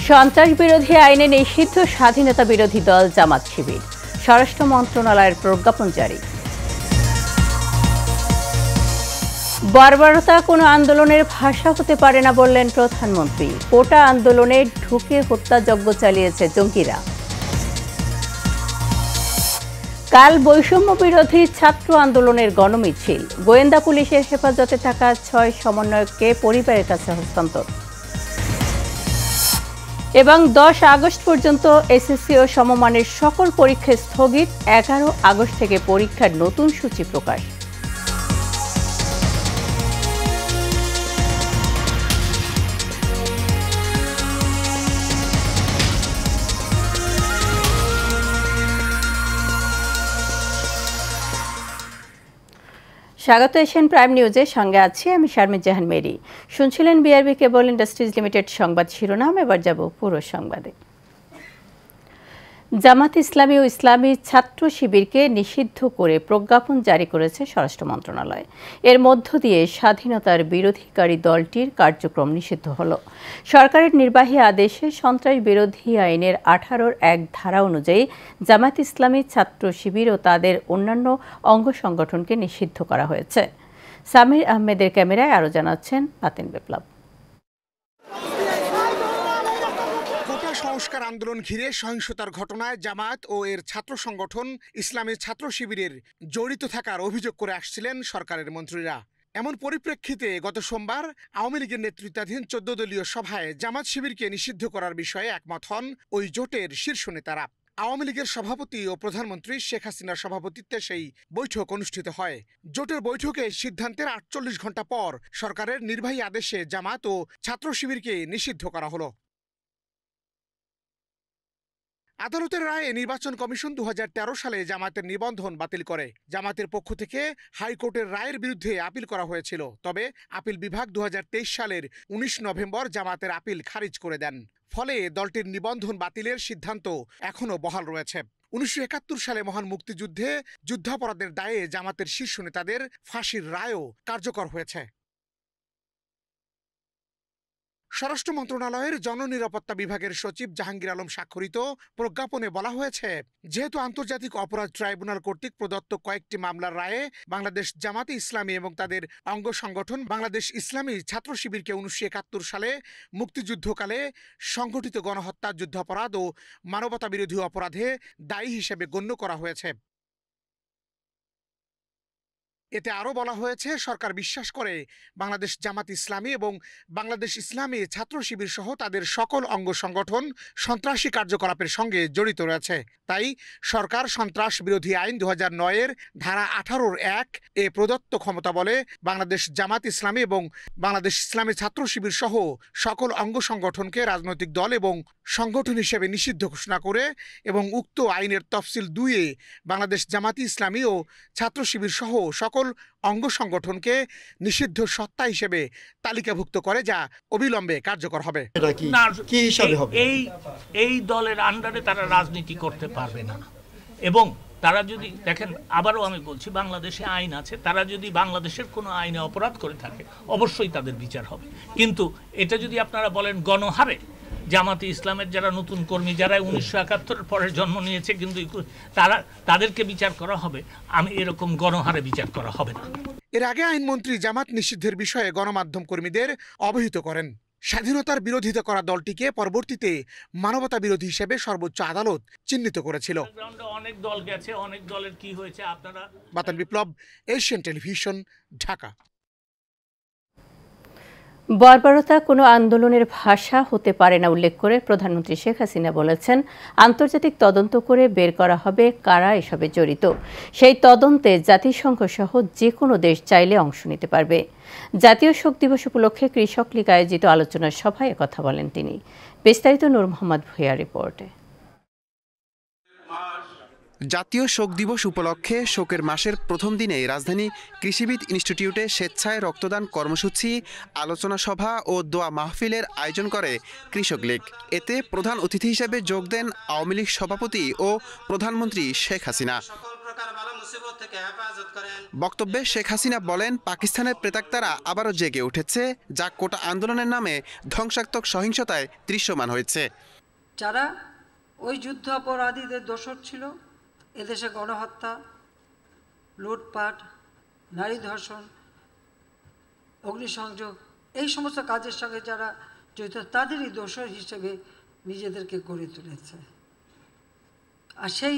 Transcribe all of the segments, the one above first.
সন্ত্রাস বিরোধী আইনে নিষিদ্ধ স্বাধীনতা বিরোধী দল জামাত শিবির, স্বরাষ্ট্র মন্ত্রণালয়ের প্রজ্ঞাপন জারি। বর্বরতা কোনো আন্দোলনের ভাষা হতে পারে না বললেন প্রধানমন্ত্রী। কোটা আন্দোলনে ঢুকে হত্যাযজ্ঞ চালিয়েছে জঙ্গিরা। কাল বৈষম্য বিরোধী ছাত্র আন্দোলনের গণমিছিল, গোয়েন্দা পুলিশের হেফাজতে থাকা 6 সমন্বয়ককে পরিবারের কাছে হস্তান্তর। এবং 10 আগস্ট পর্যন্ত এসএসসি ও সমমানের সকল পরীক্ষা স্থগিত, 11 আগস্ট থেকে পরীক্ষার নতুন সূচি প্রকাশ। স্বাগত এশিয়ান প্রাইম নিউজে, সঙ্গে আছি আমি শারমিন জাহান মেরি। শুনছিলেন বিআরবি কেবল ইন্ডাস্ট্রিজ লিমিটেড সংবাদ শিরোনাম। এবার যাব পুরো সংবাদে। জামাত ইসলামী ও ইসলামী ছাত্র শিবিরকে নিষিদ্ধ করে প্রজ্ঞাপন জারি করেছে স্বরাষ্ট্র মন্ত্রণালয়। এর মধ্য দিয়ে স্বাধীনতার বিরোধীকারী দলটির কার্যক্রম নিষিদ্ধ হল। সরকারের নির্বাহী আদেশে সন্ত্রাস বিরোধী আইনের 18(1) ধারা অনুযায়ী জামাত ইসলামী ছাত্র শিবির ও তাদের অন্যান্য অঙ্গ সংগঠনকে নিষিদ্ধ করা হয়েছে। সামির আহমেদের ক্যামেরায় আরও জানাচ্ছেন পাতেন বিপ্লব। সংস্কার আন্দোলন ঘিরে সহিংসতার ঘটনায় জামায়াত ও এর ছাত্র সংগঠন ইসলামী ছাত্র শিবিরের জড়িত থাকার অভিযোগ করে আসছিলেন সরকারের মন্ত্রীরা। এমন পরিপ্রেক্ষিতে গত সোমবার আওয়ামী লীগের নেতৃত্বাধীন 14 দলীয় সভায় জামাত শিবিরকে নিষিদ্ধ করার বিষয়ে একমত হন ওই জোটের শীর্ষ নেতারা। আওয়ামী লীগের সভাপতি ও প্রধানমন্ত্রী শেখ হাসিনার সভাপতিত্বে সেই বৈঠক অনুষ্ঠিত হয়। জোটের বৈঠকে সিদ্ধান্তের 48 ঘণ্টা পর সরকারের নির্বাহী আদেশে জামাত ও ছাত্র শিবিরকে নিষিদ্ধ করা হলো। আদালতের রায়ে নির্বাচন কমিশন 2013 সালে জামায়াতের নিবন্ধন বাতিল করে। জামায়াতের পক্ষ থেকে হাইকোর্টের রায়ের বিরুদ্ধে আপিল করা হয়েছিল, তবে আপিল বিভাগ 2023 সালের 19 নভেম্বর জামায়াতের আপিল খারিজ করে দেন। ফলে দলটির নিবন্ধন বাতিলের সিদ্ধান্ত এখনও বহাল রয়েছে। 1971 সালে মহান মুক্তিযুদ্ধে যুদ্ধাপরাধের দায়ে জামায়াতের শীর্ষ নেতাদের ফাঁসির রায়ও কার্যকর হয়েছে। স্বরাষ্ট্র মন্ত্রণালয়ের জননিরাপত্তা বিভাগের সচিব জাহাঙ্গীর আলম স্বাক্ষরিত প্রজ্ঞাপনে বলা হয়েছে, যেহেতু আন্তর্জাতিক অপরাধ ট্রাইব্যুনাল কর্তৃক প্রদত্ত কয়েকটি মামলার রায়ে বাংলাদেশ জামাতে ইসলামী এবং তাদের অঙ্গ সংগঠন বাংলাদেশ ইসলামী ছাত্র শিবিরকে 1971 সালে মুক্তিযুদ্ধকালে সংঘটিত গণহত্যা, যুদ্ধাপরাধ ও মানবতা বিরোধী অপরাধে দায়ী হিসেবে গণ্য করা হয়েছে। এতে আরও বলা হয়েছে, সরকার বিশ্বাস করে বাংলাদেশ জামাত ইসলামী এবং বাংলাদেশ ইসলামী ছাত্র শিবির সহ তাদের সকল অঙ্গ সংগঠন সন্ত্রাসী কার্যকলাপের সঙ্গে জড়িত রয়েছে। তাই সরকার সন্ত্রাস বিরোধী আইন 2009-এর ধারা 18(1) এ প্রদত্ত ক্ষমতা বলে বাংলাদেশ জামাত ইসলামী এবং বাংলাদেশ ইসলামী ছাত্র শিবির সহ সকল অঙ্গ সংগঠনকে রাজনৈতিক দল এবং সংগঠন হিসেবে নিষিদ্ধ ঘোষণা করে এবং উক্ত আইনের তফসিল 2-এ বাংলাদেশ জামাতি ইসলামী ও ছাত্র শিবির সহ সকল অঙ্গ সংগঠনকে নিষিদ্ধ সত্তা হিসেবে তালিকাভুক্ত করে, যা অবিলম্বে কার্যকর হবে। কি হিসাবে হবে? এই দলের আন্ডারে তারা রাজনীতি করতে পারবে না। এবং তারা যদি দেখেন, আবারও আমি বলছি, বাংলাদেশে আইন আছে, তারা যদি বাংলাদেশের কোনো আইনে অপরাধ করে থাকে অবশ্যই তাদের বিচার হবে। কিন্তু এটা যদি আপনারা বলেন গণহারে জামাতে ইসলামের যারা নতুন কর্মী, যারা 1971 পরে জন্ম নিয়েছে কিন্তু তাদেরকে বিচার করা হবে, আমি এরকম গণহারে বিচার করা হবে না। এর আগে আইনমন্ত্রী জামাত নিষিদ্ধের বিষয়ে গণমাধ্যম কর্মীদের অবহিত করেন। স্বাধীনতার বিরোধিতা করা দলটিকে পরবর্তীতে মানবতা বিরোধী হিসেবে সর্বোচ্চ আদালত চিহ্নিত করেছিল। অনেক দল গেছে, অনেক দলের কি হয়েছে আপনারা। বাতেন বিপ্লব, এশিয়ান টেলিভিশন, ঢাকা। বর্বরতা কোনো আন্দোলনের ভাষা হতে পারে না উল্লেখ করে প্রধানমন্ত্রী শেখ হাসিনা বলেছেন, আন্তর্জাতিক তদন্ত করে বের করা হবে কারা এসবে জড়িত। সেই তদন্তে জাতিসংঘ সহ যে কোনো দেশ চাইলে অংশ নিতে পারবে। জাতীয় শোক দিবস উপলক্ষে কৃষক লীগ আয়োজিত আলোচনা সভায় কথা বলেন তিনি। বিস্তারিত নূর মোহাম্মদ ভূঁইয়ার রিপোর্টে। জাতীয় শোক দিবস উপলক্ষে শোকের মাসের প্রথম দিনে রাজধানী কৃষিবিদ ইনস্টিটিউটে স্বেচ্ছায় রক্তদান কর্মসূচি, আলোচনা সভা ও দোয়া মাহফিলের আয়োজন করে কৃষক লীগ। এতে প্রধান অতিথি হিসেবে যোগ দেন আওয়ামী লীগ সভাপতি ও প্রধানমন্ত্রী শেখ হাসিনা। বক্তব্যে শেখ হাসিনা বলেন, পাকিস্তানের প্রেতাত্মারা আবারও জেগে উঠেছে, যা কোটা আন্দোলনের নামে ধ্বংসাত্মক সহিংসতায় দৃশ্যমান হয়েছে। যারা ওই যুদ্ধ অপরাধীদের দোষর ছিল, এদেশে গণহত্যা, লুটপাট, নারী ধর্ষণ, অগ্নিসংযোগ, এই সমস্ত কাজের সঙ্গে যারা জড়িত তাদেরই দোষর হিসেবে নিজেদেরকে গড়ে তুলেছে। আর সেই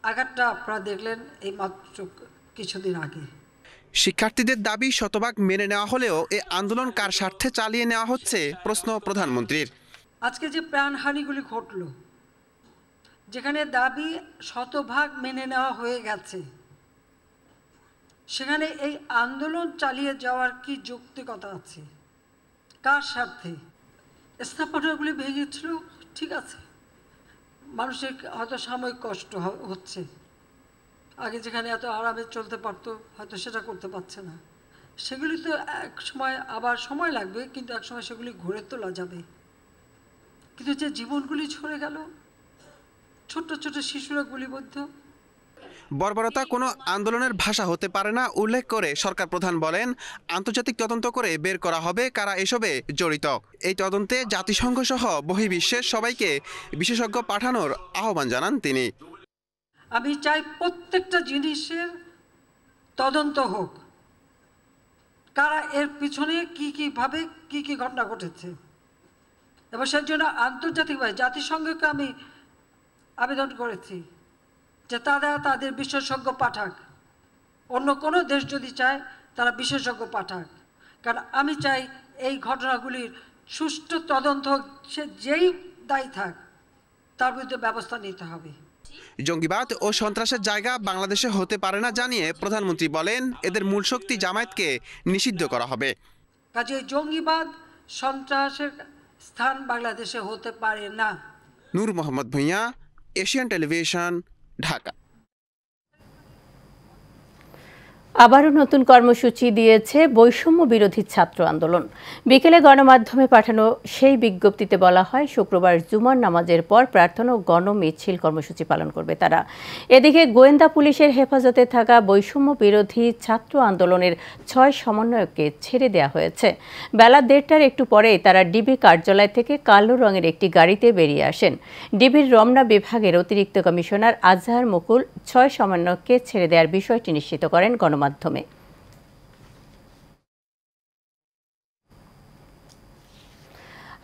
আঘাতটা আপনারা দেখলেন এই মাত্র কিছুদিন আগে। শিক্ষার্থীদের দাবি শতভাগ মেনে নেওয়া হলেও এই আন্দোলন কার স্বার্থে চালিয়ে নেওয়া হচ্ছে প্রশ্ন প্রধানমন্ত্রীর। আজকে যে প্রাণহানিগুলি ঘটল, যেখানে দাবি শতভাগ মেনে নেওয়া হয়ে গেছে, সেখানে এই আন্দোলন চালিয়ে যাওয়ার কি যৌক্তিকতা আছে? কার স্বার্থে? স্থাপনাগুলি ভেঙেছিল, ঠিক আছে, মানুষের হয়তো সাময়িক কষ্ট হচ্ছে, আগে যেখানে এত আরামে চলতে পারতো হয়তো সেটা করতে পারছে না। সেগুলি তো এক সময় আবার সময় লাগবে, কিন্তু এক সময় সেগুলি ঘুরে তোলা যাবে। কিন্তু যে জীবনগুলি ঝরে গেল, ছোট্ট ছোট শিশুরা গুলিবদ্ধ। বর্বরতা কোনো আন্দোলনের ভাষা হতে পারে না উল্লেখ করে সরকার প্রধান বলেন, আন্তর্জাতিক তদন্ত করে বের করা হবে কারা এসবে জড়িত। এই তদন্তে জাতিসংঘ সহ বহির্বিশ্বের সবাইকে বিশেষজ্ঞ পাঠানোর আহ্বান জানান তিনি। আমি চাই প্রত্যেকটা জিনিসের তদন্ত হোক, কারা এর পিছনে কিভাবে কি ঘটনা ঘটেছে, এবং সেই জন্য আন্তর্জাতিকভাবে জাতিসংঘকে আমি আবেদন করেছি যে তারা তাদের বিশেষজ্ঞ পাঠাক। অন্য কোনো দেশ যদি চায় তারা বিশেষজ্ঞ পাঠাক, কারণ আমি চাই এই ঘটনাগুলির সুষ্ঠু তদন্ত হোক। সে যেই দায়ী থাক তার বিরুদ্ধে ব্যবস্থা নিতে হবে। জঙ্গিবাদ ও সন্ত্রাসের জায়গা বাংলাদেশে হতে পারে না জানিয়ে প্রধানমন্ত্রী বলেন, এদের মূল শক্তি জামায়াতকে নিষিদ্ধ করা হবে। কাজে জঙ্গিবাদ সন্ত্রাসের স্থান বাংলাদেশে হতে পারে না। নূর মোহাম্মদ ভূঁইয়া, এশিয়ান টেলিভিশন, ঢাকা। আবারও নতুন কর্মসূচি দিয়েছে বৈষম্য বিরোধী ছাত্র আন্দোলন। বিকেলে গণমাধ্যমে পাঠানো সেই বিজ্ঞপ্তিতে বলা হয়, শুক্রবার জুমার নামাজের পর প্রার্থনা ও গণমিছিল কর্মসূচি পালন করবে তারা। এদিকে গোয়েন্দা পুলিশের হেফাজতে থাকা বৈষম্য বিরোধী ছাত্র আন্দোলনের 6 সমন্বয়ককে ছেড়ে দেওয়া হয়েছে। বেলা 1:30টার একটু পরেই তারা ডিবি কার্যালয় থেকে কালো রঙের একটি গাড়িতে বেরিয়ে আসেন। ডিবির রমনা বিভাগের অতিরিক্ত কমিশনার আজহার মুকুল 6 সমন্বয়ককে ছেড়ে দেওয়ার বিষয়টি নিশ্চিত করেন গণমাধ্যমে।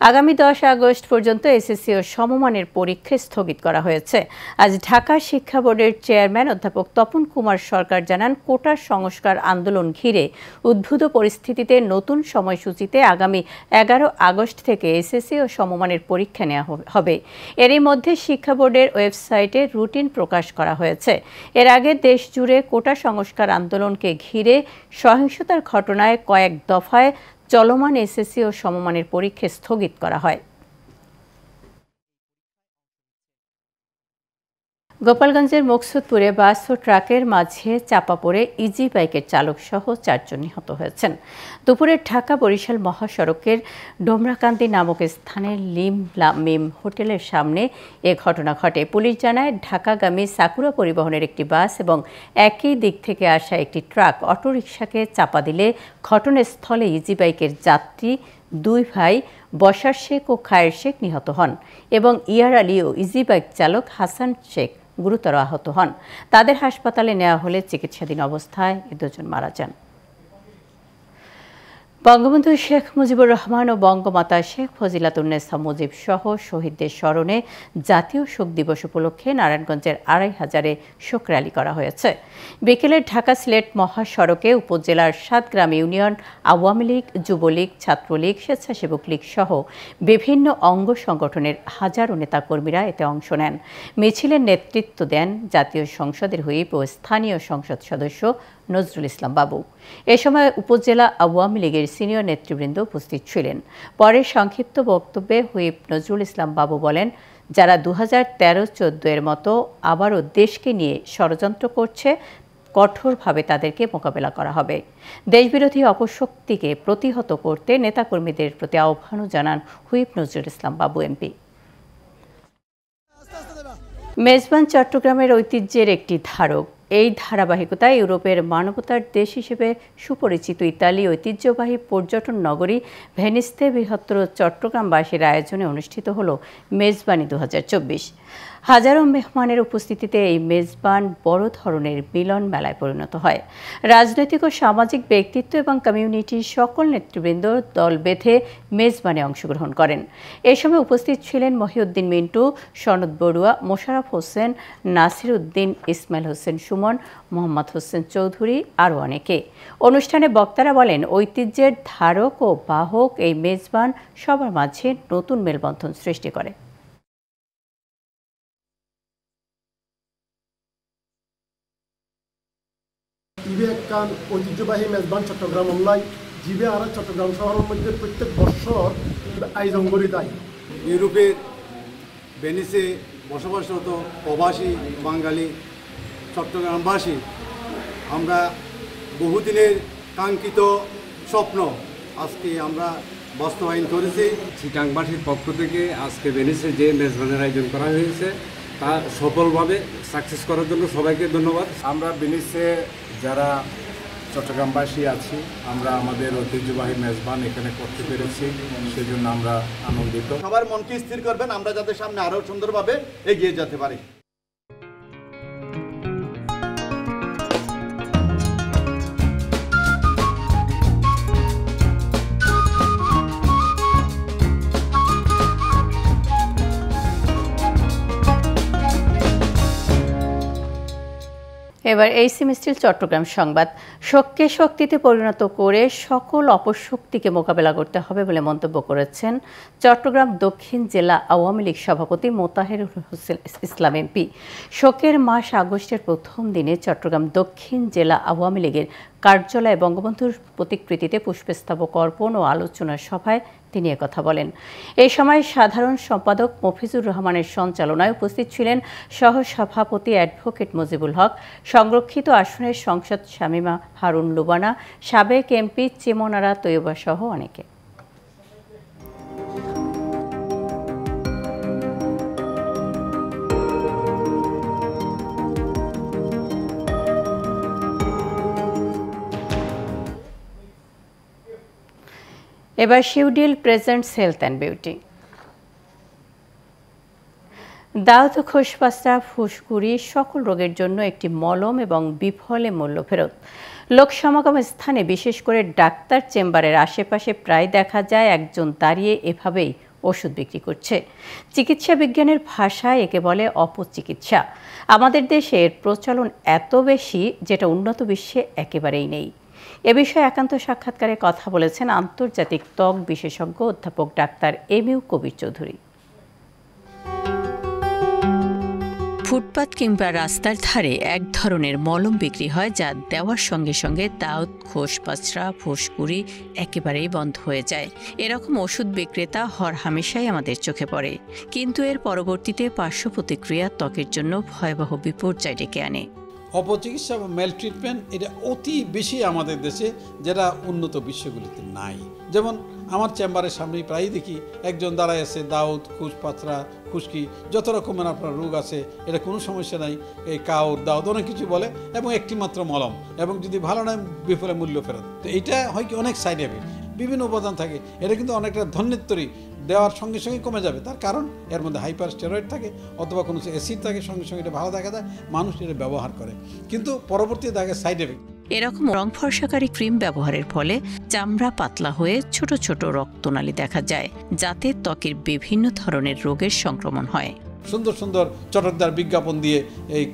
আগামী 10 আগস্ট পর্যন্ত এসএসসি ও সমমানের পরীক্ষা স্থগিত করা হয়েছে। আজ ঢাকা শিক্ষা বোর্ডের চেয়ারম্যান অধ্যাপক তপন কুমার সরকার জানান, কোটার সংস্কার আন্দোলন ঘিরে উদ্ভূত পরিস্থিতিতে নতুন সময়সূচিতে আগামী 11 আগস্ট থেকে এসএসসি ও সমমানের পরীক্ষা নেওয়া হবে। এরই মধ্যে শিক্ষা বোর্ডের ওয়েবসাইটে রুটিন প্রকাশ করা হয়েছে। এর আগে দেশ জুড়ে কোটা সংস্কার আন্দোলনকে ঘিরে সহিংসতার ঘটনায় কয়েক দফায় চলমান এসএসসি ও সমমানের পরীক্ষা স্থগিত করা হয়। গোপালগঞ্জের মকসুদপুরে বাস ও ট্রাকের মাঝে চাপা পড়ে ইজি বাইকের চালক সহ 4 জন নিহত হয়েছেন। দুপুরে ঢাকা বরিশাল মহাসড়কের ডোমরাকান্দি নামক স্থানে মিম হোটেলের সামনে এ ঘটনা ঘটে। পুলিশ জানায়, ঢাকাগামী সাকুরা পরিবহনের একটি বাস এবং একই দিক থেকে আসা একটি ট্রাক অটোরিকশাকে চাপা দিলে ঘটনাস্থলে ইজি বাইকের যাত্রী 2 ভাই বশার শেখ ও খায়ের শেখ নিহত হন এবং ইয়ার আলী ও ইজি বাইক চালক হাসান শেখ গুরুতর আহত হন। তাদের হাসপাতালে নেওয়া হলে চিকিৎসাধীন অবস্থায় 2 জন মারা যান। বঙ্গবন্ধু শেখ মুজিবুর রহমান ও বঙ্গমাতা শেখ ফজিলাতুন্নেসা মুজিব সহ শহীদদের স্মরণে জাতীয় শোক দিবস উপলক্ষে নারায়ণগঞ্জের 2500-এ শোক র্যালি করা হয়েছে। বিকেলে ঢাকা সিলেট মহাসড়কে উপজেলার 7 গ্রাম ইউনিয়ন আওয়ামী লীগ, যুবলীগ, ছাত্রলীগ, স্বেচ্ছাসেবক লীগ সহ বিভিন্ন অঙ্গ সংগঠনের হাজারো নেতাকর্মীরা এতে অংশ নেন। মিছিলের নেতৃত্ব দেন জাতীয় সংসদের হুইপ ও স্থানীয় সংসদ সদস্য নজরুল ইসলাম বাবু। এ সময় উপজেলা আওয়ামী লীগের সিনিয়র নেতৃবৃন্দ উপস্থিত ছিলেন। পরে সংক্ষিপ্ত বক্তব্যে হুইপ নজরুল ইসলাম বাবু বলেন, যারা 2013-14 এর মতো আবারও দেশকে নিয়ে ষড়যন্ত্র করছে, কঠোরভাবে তাদেরকে মোকাবেলা করা হবে। দেশবিরোধী অপশক্তিকে প্রতিহত করতে নেতাকর্মীদের প্রতি আহ্বানও জানান হুইপ নজরুল ইসলাম বাবু এমপি। মেজবান চট্টগ্রামের ঐতিহ্যের একটি ধারক এই ধারাবাহিকতায় ইউরোপের মানবতার দেশ হিসেবে সুপরিচিত ইতালি ঐতিহ্যবাহী পর্যটন নগরী ভেনিসতে বৃহত্তর চট্টগ্রামবাসীর আয়োজনে অনুষ্ঠিত হল মেজবানি 2024। হাজারো মেহমানের উপস্থিতিতে এই মেজবান বড় ধরনের মিলন মেলায় পরিণত হয়। রাজনৈতিক ও সামাজিক ব্যক্তিত্ব এবং কমিউনিটির সকল নেতৃবৃন্দ দল বেঁধে মেজবানে অংশগ্রহণ করেন। এ সময় উপস্থিত ছিলেন মহিউদ্দিন মিন্টু, সনদ বড়ুয়া, মোশাররফ হোসেন, নাসির উদ্দিন, ইসমাইল হোসেন সুমন, মোহাম্মদ হোসেন চৌধুরী আরও অনেকে। অনুষ্ঠানে বক্তারা বলেন, ঐতিহ্যের ধারক ও বাহক এই মেজবান সবার মাঝে নতুন মেলবন্ধন সৃষ্টি করে। ইবে একখান ঐতিহ্যবাহী মেজবান চট্টগ্রাম অনলাইন জিবে আর চট্টগ্রাম শহরের মধ্যে প্রত্যেক বছর আয়োজন করি তাই ইউরোপের ভেনিসে বসবাসরত প্রবাসী বাঙালি চট্টগ্রামবাসী আমরা বহুদিনের কাঙ্ক্ষিত স্বপ্ন আজকে আমরা বাস্তবায়ন করেছি। চিটাংবাসীর পক্ষ থেকে আজকে ভেনিসে যে মেজবানের আয়োজন করা হয়েছে তা সফলভাবে সাকসেস করার জন্য সবাইকে ধন্যবাদ। আমরা ভেনিসে যারা চট্টগ্রামবাসী আছি আমরা আমাদের ঐতিহ্যবাহী মেজবান এখানে করতে পেরেছি, সেজন্য আমরা আনন্দিত। সবার মনকে স্থির করবেন আমরা যাতে সামনে আরও সুন্দরভাবে এগিয়ে যেতে পারি। এবার এই সেমিস্টার চট্টগ্রাম সংবাদ। শোককে শক্তিতে পরিণত করে সকল অপশক্তিকে মোকাবেলা করতে হবে বলে মন্তব্য করেছেন চট্টগ্রাম দক্ষিণ জেলা আওয়ামী লীগ সভাপতি মোতাহেরুল হোসেন ইসলাম এমপি। শোকের মাস আগস্টের প্রথম দিনে চট্টগ্রাম দক্ষিণ জেলা আওয়ামী লীগের কার্যালয়ে বঙ্গবন্ধুর প্রতিকৃতিতে পুষ্পস্তবক অর্পণ ও আলোচনা সভায় তিনি একথা বলেন। এই সময় সাধারণ সম্পাদক মফিজুর রহমানের সঞ্চালনায় উপস্থিত ছিলেন সহসভাপতি অ্যাডভোকেট মুজিবুল হক, সংরক্ষিত আসনের সংসদ শামীমা হারুন লুবানা, সাবেক এমপি চিমনারা তৈয়বা সহ অনেকে। এবার শিউডিল প্রেজেন্টস হেলথ অ্যান্ড বিউটি। দাউদ খোসপাসরা ফুসকুড়ি সকল রোগের জন্য একটি মলম এবং বিফলে মূল্য ফেরত। লোক সমাগম স্থানে বিশেষ করে ডাক্তার চেম্বারের আশেপাশে প্রায় দেখা যায় একজন দাঁড়িয়ে এভাবেই ওষুধ বিক্রি করছে। চিকিৎসা বিজ্ঞানের ভাষায় একে বলে অপচিকিৎসা। আমাদের দেশে এর প্রচলন এত বেশি যেটা উন্নত বিশ্বে একেবারেই নেই। এ বিষয়ে একান্ত সাক্ষাৎকারে কথা বলেছেন আন্তর্জাতিক ত্বক বিশেষজ্ঞ অধ্যাপক ডাক্তার এমইউ কবির চৌধুরী। ফুটপাত কিংবা রাস্তার ধারে এক ধরনের মলম বিক্রি হয় যা দেওয়ার সঙ্গে সঙ্গে দাউদ খোসপাসরা ফুসকুড়ি একেবারেই বন্ধ হয়ে যায়। এরকম ওষুধ বিক্রেতা হরহামেশাই আমাদের চোখে পড়ে, কিন্তু এর পরবর্তীতে পার্শ্ব প্রতিক্রিয়া ত্বকের জন্য ভয়াবহ বিপর্যয় ডেকে আনে। অপচিকিৎসা বা মেল ট্রিটমেন্ট এটা অতি বেশি আমাদের দেশে, যেটা উন্নত বিশ্বগুলিতে নাই। যেমন আমার চেম্বারের সামনেই প্রায়ই দেখি একজন দাঁড়ায় আছে, দাউদ খোসপাসরা খুশকি যত রকমের আপনার রোগ আছে, এটা কোনো সমস্যা নাই, এই কাউর দাউদ অনেক কিছু বলে এবং একটি মাত্র মলম, এবং যদি ভালো নয় বিফলে মূল্য ফেরত। তো এইটা হয় কি অনেক সাইড এফেক্ট, বিভিন্ন উপাদান থাকে, এটা কিন্তু অনেকটা ধন্যেত্তরী দেওয়ার সঙ্গে সঙ্গে কমে যাবে। তার কারণ এর মধ্যে হাইপার স্টেরয়েড থাকে অথবা কোনো অ্যাসিড থাকে, সঙ্গে সঙ্গে এটা ভালো দেখা যায়, মানুষ এটা ব্যবহার করে, কিন্তু পরবর্তীতে দেখা সাইড এফেক্ট। এরকম রং ফর্সাকারী ক্রিম ব্যবহারের ফলে চামড়া পাতলা হয়ে ছোট ছোট রক্তনালী দেখা যায়, যাতে ত্বকের বিভিন্ন ধরনের রোগের সংক্রমণ হয়। সুন্দর সুন্দর চটকদার বিজ্ঞাপন দিয়ে এই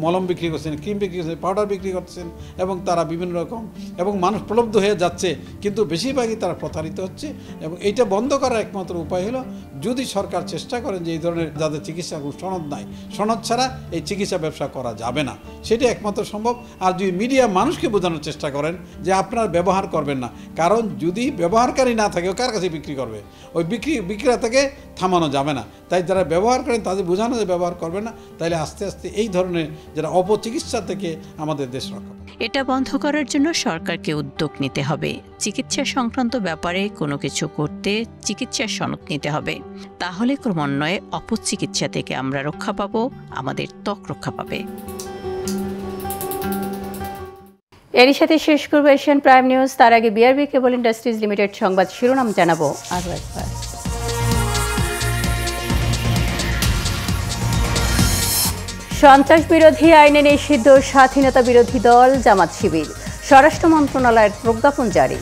মলম বিক্রি করছেন, ক্রিম বিক্রি করছেন, পাউডার বিক্রি করছেন, এবং তারা বিভিন্ন রকম, এবং মানুষ প্রলব্ধ হয়ে যাচ্ছে, কিন্তু বেশিরভাগই তারা প্রতারিত হচ্ছে। এবং এইটা বন্ধ করার একমাত্র উপায় হলো যদি সরকার চেষ্টা করেন যে এই ধরনের যাদের চিকিৎসা সনদ নাই, সনদ ছাড়া এই চিকিৎসা ব্যবসা করা যাবে না, সেটা একমাত্র সম্ভব। আর যদি মিডিয়া মানুষকে বোঝানোর চেষ্টা করেন যে আপনারা ব্যবহার করবেন না, কারণ যদি ব্যবহারকারী না থাকে ও কার কাছে বিক্রি করবে, ওই বিক্রেতাকে থামানো যাবে না। তাই যারা ব্যবহার করেন তাদের বোঝানো যে ব্যবহার করবে না, তাহলে আস্তে আস্তে এই ধরনের যারা অপচিকিৎসা থেকে আমাদের দেশ রক্ষা পাবে। এটা বন্ধ করার জন্য সরকারকে উদ্যোগ নিতে হবে। চিকিৎসা সংক্রান্ত ব্যাপারে কোনো কিছু করতে চিকিৎসার সনদ নিতে হবে, তাহলে ক্রমান্বয়ে অপচিকিৎসা থেকে আমরা রক্ষা পাবো, আমাদের ত্বক রক্ষা পাবে। এরই সাথে শেষ করবো এশিয়ান প্রাইম নিউজ। তার আগে বিআরবি কেবল ইন্ডাস্ট্রিজ লিমিটেড সংবাদ শিরোনাম জানাবো আরও একবার। সন্ত্রাস বিরোধী আইনে নিষিদ্ধ স্বাধীনতা বিরোধী দল জামাত শিবির, স্বরাষ্ট্র মন্ত্রণালয়ের প্রজ্ঞাপন জারি।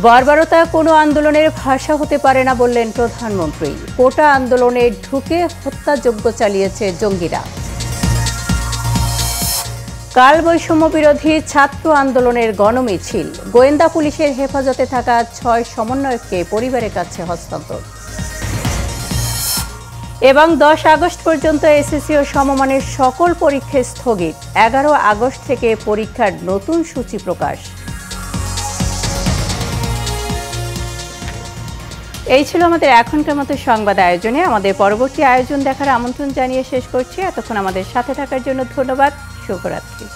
বর্বরতা কোনো আন্দোলনের ভাষা হতে পারে না বললেন প্রধানমন্ত্রী। কোটা আন্দোলনে ঢুকে হত্যাযজ্ঞ চালিয়েছে জঙ্গিরা। কাল বৈষম্য বিরোধী ছাত্র আন্দোলনের গণমিছিল, গোয়েন্দা পুলিশের হেফাজতে থাকা 6 সমন্বয়ককে পরিবারের কাছে হস্তান্তর। এবং 10 আগস্ট পর্যন্ত এসএসসি ও সমমানের সকল পরীক্ষা স্থগিত, 11 আগস্ট থেকে পরীক্ষার নতুন সূচি প্রকাশ। এই ছিল আমাদের এখনকার মতো সংবাদ আয়োজনে। আমাদের পরবর্তী আয়োজন দেখার আমন্ত্রণ জানিয়ে শেষ করছি। এতক্ষণ আমাদের সাথে থাকার জন্য ধন্যবাদ। শুভরাত্রি।